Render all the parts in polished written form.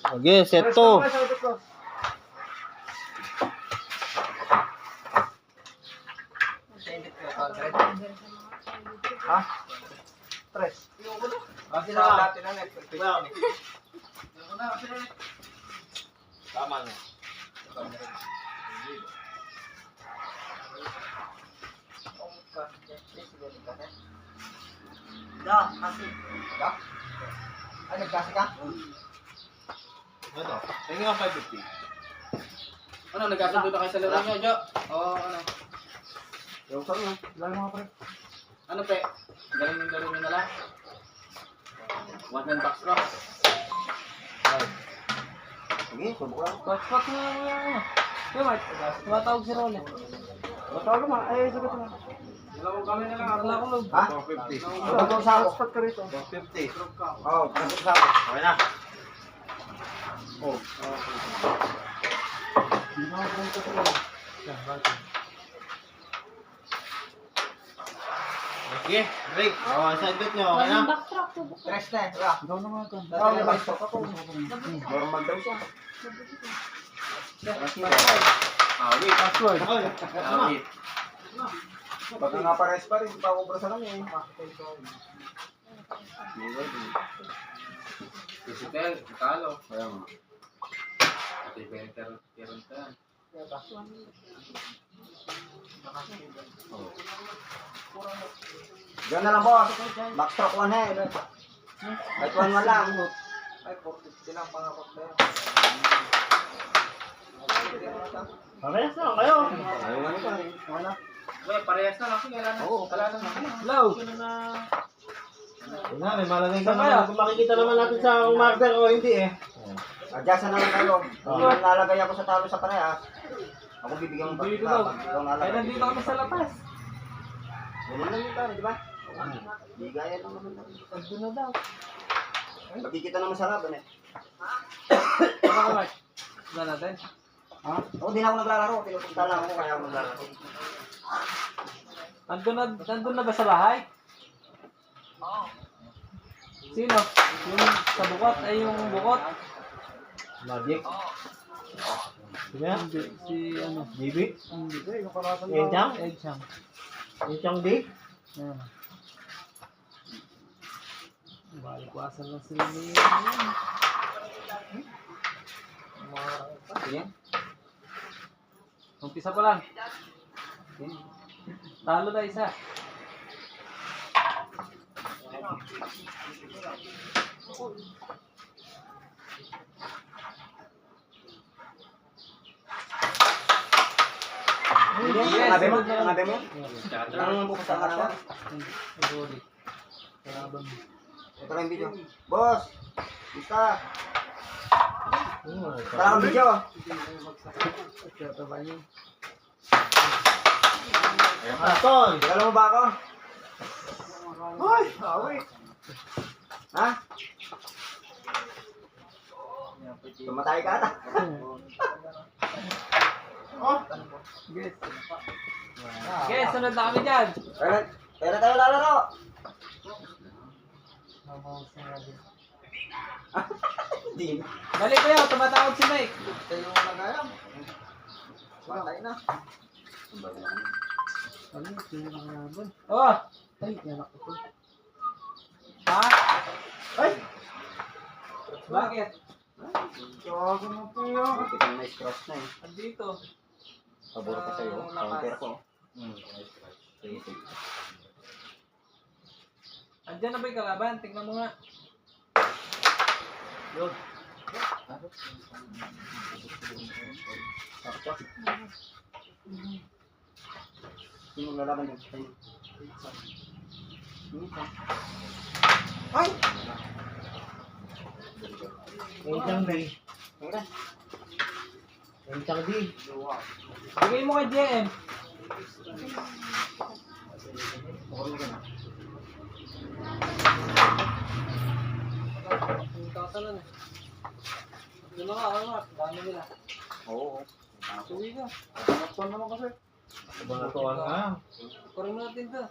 Okay, set 2. Ha? Tres. Kasi na dati na Tama na. Da, kasi. Da? Ay, nagkasi ka? Ano? Tingin nga 550. Ano, nagkasundo na kayo sa laro niyo, Jo? Oo, ano? Yung saan mo? Ilan mga pre? Ano, pe? Galing yung laro niyo na lang? One hand box rock. Sige, subok lang. Spot na ano. Kaya Mark, tumatawag si Role. Matawag mo, ay sagot mo. Dalawa kami na lang. Wala ko log. Ha? 450. Matawag sa ako. Spot ka rito. 450. Oo, matawag sa ako. Okay na. Oh. Hindi na ako ganito ko. Sige, break. Side bet nyo. Okay na? Tres na, wala. Ikaw na mga ganito. Oo, may stock ako. Normal daw siya. Wait. Password. Wait. Pagka nga pares pa rin, hindi pa ako brasa lang eh. Physical, talo. Kaya mo. Ate Peter, Peron ka. Diyan na lang boss. Backstroke 1 head. Kahit 1-1 lang. Ay, 450 lang pangakot na yun. Parehas na lang kayo. Ayaw nga nito eh. Wala. Uy, parehas na lang. Sige, wala na. Oo. Wala na. Hello. Yun na, may malagay ka naman. Kung makikita naman natin sa marker o hindi eh. Adjustan na lang kayo. Kung nalagay ako sa talo sa parehas, ako bibigyan mo Dito pa. daw. Ikaw Ay, nalagay. nandito kami sa labas. Ganun lang yung talo, di ba? Di gaya lang naman. Pagdo na daw. Makikita naman sa laban eh. Ano ka Mark? Wala natin. Ha? Oo, di na ako naglalaro. Pinupunta lang ako kaya ako naglalaro. Nandun na ba sa bahay? Sino? Yung sa bukot? Ay, yung bukot? Magic. Sige. Hindi. Si ano? Bibi. Hindi. Yung karatan Enchang? Edchang. Enchang big. Yan. Balikwasan lang sila ni Sige. Umpisa pa lang. Talo na isa. Nangabi mo? Nangabi mo? Scatter. Ang pupunta ka naman. Sorry. Kalaban mo. Ito lang yung video. Boss! Basta! Tara kang video. Kataban niyo. Anton! Kilala mo ba ako? Hoy! Awi! Ha? Tumatay ka ata. Oh! Guys. Guys, sunod na kami dyan. Kailan tayo lalaro? Hindi. Balik kayo, tumatawag si Mike. Tayo mo nagayam. Patay na. Ano, sino na kalaban? Oh! Ay, yanak ko. Ha? Ay! Bakit? Gago mo po yun. Kita na cross na eh. Andito. Pabor pa sa'yo. Counter ko. Andyan na ba yung kalaban? Tingnan mo nga. Yun. Sakto. Sino lalaban yun? Ay! Enchang B. Tara. Enchang D. Bigay mo kay JM. Tatalan eh. Doon na ka, ano nga, dami nila. Oo. Suwi ka. Nakapon naman kasi. Banatuan nga. Kurin mo natin to.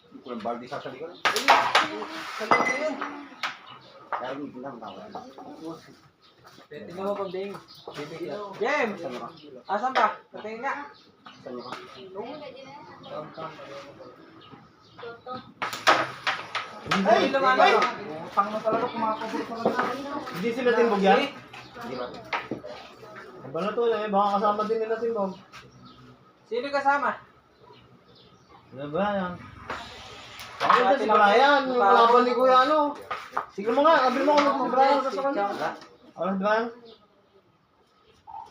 Hindi ko yung baldi sasalikon. Salit na yun. Kaya hindi lang tawag. Tingnan mo pag ding. James! Asan ba? Patingin nga. Saan nyo ka? Ay! Ay! Pang na talaga kumakabot pa lang namin. Hindi sila timbog yan? Hindi ba? Ang ba na to eh, baka kasama din nila timbog. Sino kasama? Ano ba yan? Bakit si Brian? Yung kalaban ni Kuya ano? Sige mo nga, sabi mo kung si Brian sa kanya. Ano si Brian?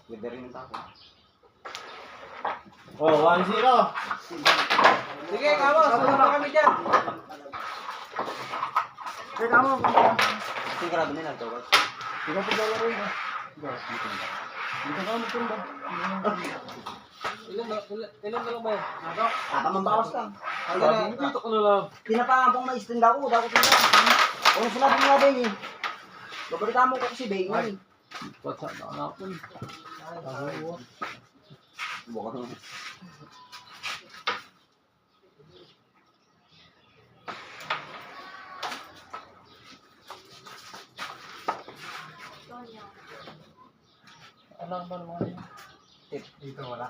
Pwede rin yung tako. Oh, 1-0. Sige, kamo. Sunod na kami dyan. Sige, kamo. Sigurado nila ito. Ikaw pa dala rin ha. Dito ka magtumba. Ilan na lang ba yan? Ako? Mambawas lang. Dito ko na lang. Pinapangabong may istinda ko. Dako tinda. Kung sinabi mo nga din eh. Babalita mo ko kasi Beng. What's up na ako? Buka mo. Anong ba naman? Dito wala.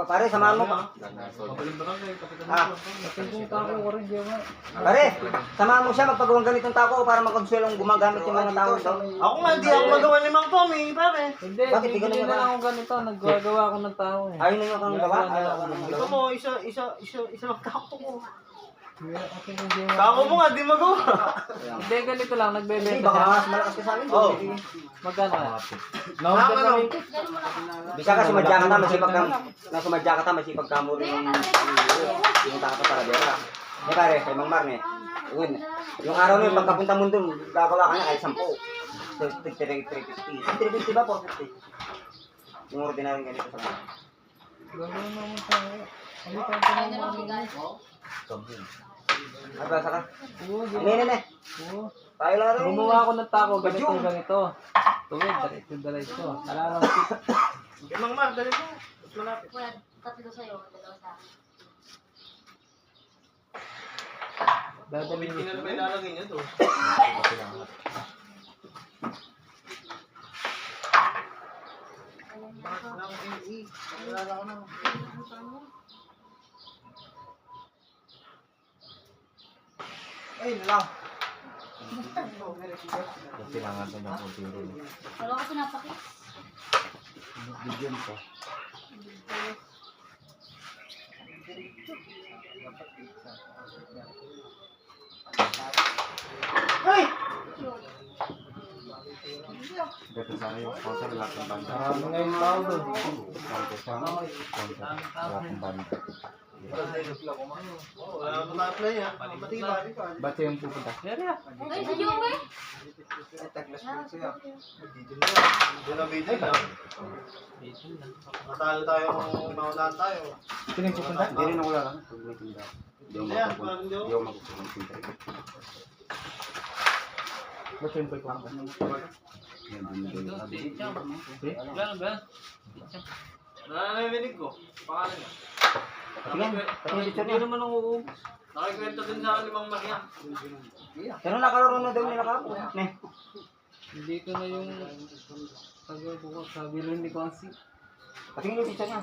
Pare, samahan mo pa. Mabaling ba kayo? Kapitan Ah. Yung tako ko rin, di ba? Pare, samahan mo siya magpagawang ganitong tako para makonsuelong gumagamit yung mga tao daw. Ako nga, hindi ako magawa ni Mang Tommy, pare. Hindi, Bakit? Di ka bibili naman na ako ganito. Naggagawa ako ng tao eh. Ayun na yung kang gawa. Ayaw ka nang Ito gawa. mo, isa lang tako mo. Hindi Tako mo nga, di magawa. Hindi, ganito lang. Hindi, Nagbebenta baka siya. mas malakas ka sa amin. Oh. Magkano? Nakang ano? Bisa ka sumadya ka ta, masipag ka. Na sumadya ka ta, masipag ka mo rin yung taka para dera. Eh pare, kay Mang Marne. Yung araw na yun, pagkapunta mo dun, gagawa ka na kahit 10. 350 ba? 450. Yung ordinary ganito sa mga. Gagawin mo naman tayo. Ano tayo Ay, basa ka? Oo, di ba? Hindi. Oo. Tayo lang rin. Gumawa ako ng tako, ganito, Badyong. ganito. Tuwid, diretso. Alam mo, Kay Mang Mar, dali mo. Mas malapit. Tatlo sa'yo, dalawa sa akin. dadalhin Hindi na mo. ba ilalagay niya to? Ay, lang. Wala kasi napakit. Ay! Marami ngayon tao doon. Oh, wala akong ma-apply ha. Matibay. Ba't siya yung pupunta? Kaya Ay, sa Joey! Doon na video na. Matalo tayo kung maunahan tayo. sino yung pupunta? Hindi rin ako lang. Pag may tinda. Hindi ako Ayan, magpupunta. parang hindi ako. Hindi ako magpupunta. Ba't siya yung pupunta? Narinig ko. Pangalan niya. Tingnan, pati yung picture Hindi niya. naman ako uubos. Nakikwento din sa akin ni Mang Maria. Pero nakalaro na daw nila kapo. Ne. Hindi ko na yung sabi rin ni Kwansi. Patingin yung picture niya.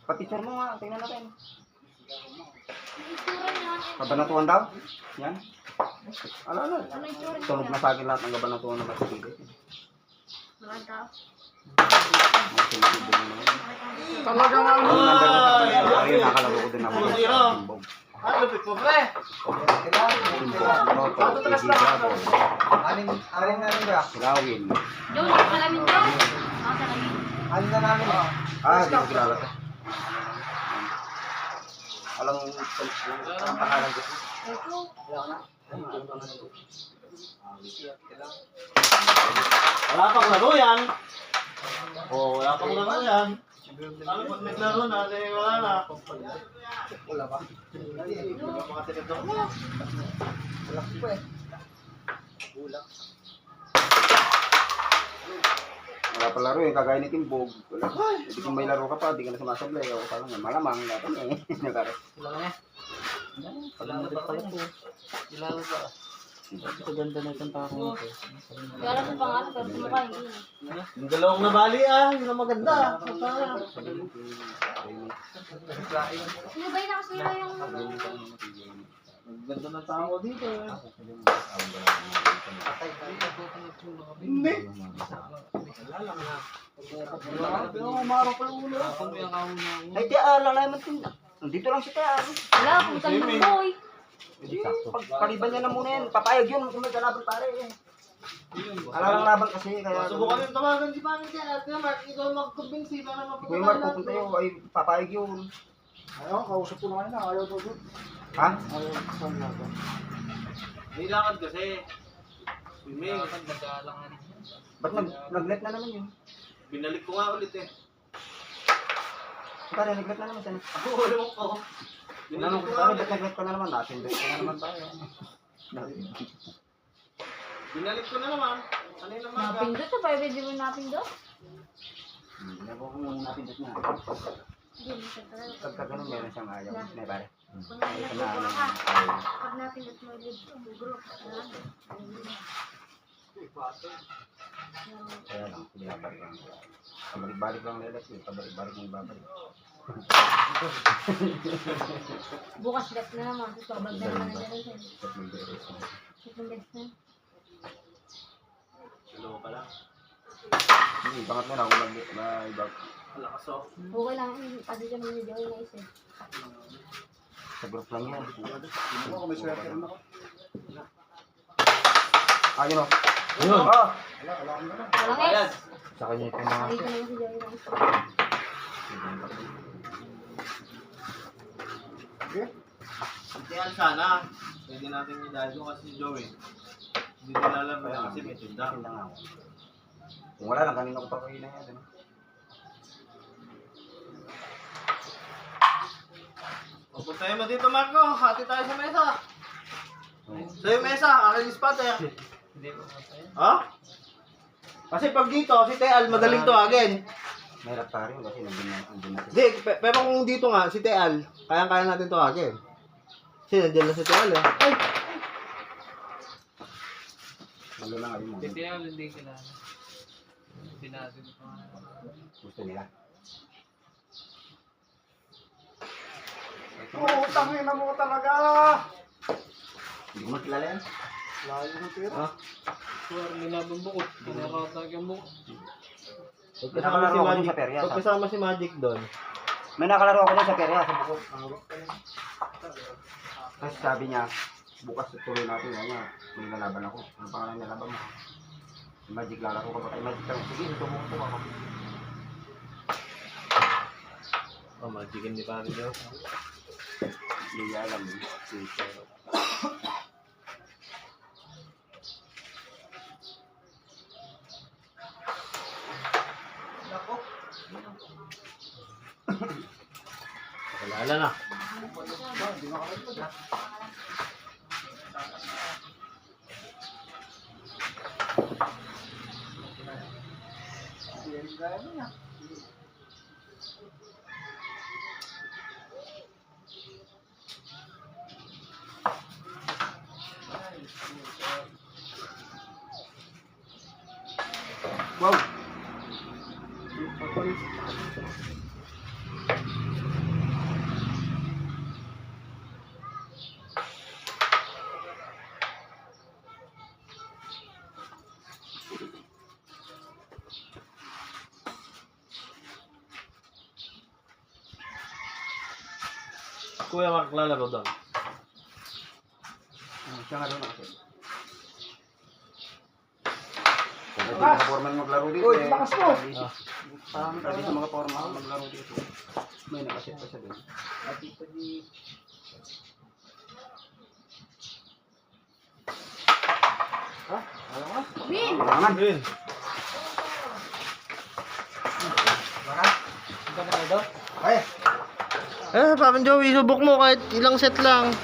Pa-picture mo nga. Tingnan natin. Itsura niya. Kabanatuan daw? Yan. Ano? Ano itsura niya? Tunog na sa akin lahat ng kabanatuan na masigil. Maganda. Talaga nga Ang number na sa kanila. Ayun, nakalaro ko din ako. Timbog. Ah, lupit mo, pre. Loto, Igigabol, Alin na rin ba? Sirawin. Joey, salamin daw. Salamin. Alin na namin? Di ko kilala to. Alam ang pangalan ko. Wala pang laro yan. Oh, wala pang laro yan. Ano pag naglaro na, wala na. Wala ba? Wala mga tinidor mo. Wala po eh. Wala pa laro yung kagaya ni Timbog. Wala. Hindi kung may laro ka pa, di ka na sumasablay. Ako pa lang yan. Malamang dapat eh. Nagkaroon. Kailangan niya. Pala pala po. Kailangan ba? Ito ganda na itong tako na ito. Kaya lang sa pangalan, pero sa mukha hindi. Yung dalawang nabali yun ang maganda. Sino ba yung nakasira yung... Ang ganda ng tao dito. Hindi. Pero umaro pa yung ulo. Ay, tiya, lalay man tin. Dito lang si tiya. Wala, putal ng boy. Paliban niya na muna yan. Papayag yun kung may kalaban pare. Alalang laban kasi. Kaya Subukan yung tawagan si Paring Tiyan. At Mark, ikaw mag-convince para Kuya Mark, pupunta yun. Ay, papayag yun. Ayaw, kausap ko na kayo na. Ayaw to doon. Ha? Ayaw, saan na to? May lakad kasi. Swimming. Ba't nag-let na naman yun? Binalik ko nga ulit eh. Pare, nag-let na naman siya. Ako, wala ko. Tinanong ko pare, ba't nag-let ka na naman? Natin, bet ka na naman tayo. Binalik ko na naman. Kanina maga. Napindot sa pwede di mo napindot? Hindi ko kung napindot na. Hindi, minsan talaga. Pagka ganun, meron siyang ayaw. May pare. Kung May isa na napindot ka, pag napindot mo yung group, Kaya lang, binabalik lang. Pabalik-balik lang lelet eh. Pabalik-balik lang babalik. bukas left na naman, tapos babag na naman na dyan. At mag-beres na. Second left na. Dalawa pala. Hindi, pangat mo na ako mag-ibag. Malakas oh. Okay lang, kasi dyan mo yung Joey na isa. Sa group lang yan. Ako, may swerte rin ako. Ayun o. Ayun. Oh! Walang Ayan. S. Sa kanya ito mga... Nakita naman si Joey na isa. Kaya sana. Pwede natin idahil doon kasi si Joey. Hindi nilalaban na kasi may tinda. Tinda nga ako. Kung wala lang, kanina ko pa kayo na yan. Ano? Pupuntahin mo dito, Marco. Hati tayo sa mesa. Sa yung mesa, akin yung spot eh. Ha? Kasi pag dito, si Teal, madaling tawagin. Mahirap pa rin kasi nandun na. Hindi, pero kung dito nga, si Teal, kaya natin tawagin. Kasi nandiyan na si Teal eh. Ay! Malo na ngayon mo. Titiyan, hindi kilala. Hindi natin ito. Gusto nila. Tangin na mo talaga! Hindi ko makilala yan. Layo ng pera. Ha? Suwar, ginabang bukod. Kinakatag yung bukod. Pagkasama si Nakalaro ako Magic, dun sa perya. pagkasama si Magic doon. May nakalaro ako dun sa perya sa bukod. Kasi sabi niya, bukas tuloy natin. Yan nga, may lalaban ako. Ano pangalan niya laban mo? Magic lalaro ka ba tayo? Magic lang. Sige, susubukan ko ako. Oh, Magic hindi pa rin daw. Hindi niya alam. Kalala na. Wow! Kuya Mark lalaro doon. Siya nga doon ako. Pwede mga foreman maglaro dito eh. lakas mo! Parang pwede sa mga foreman maglaro dito. May nakasit pa siya doon. Win! Kailangan. Green. Ay, Eh, Papa Joey, subok mo kahit ilang set lang.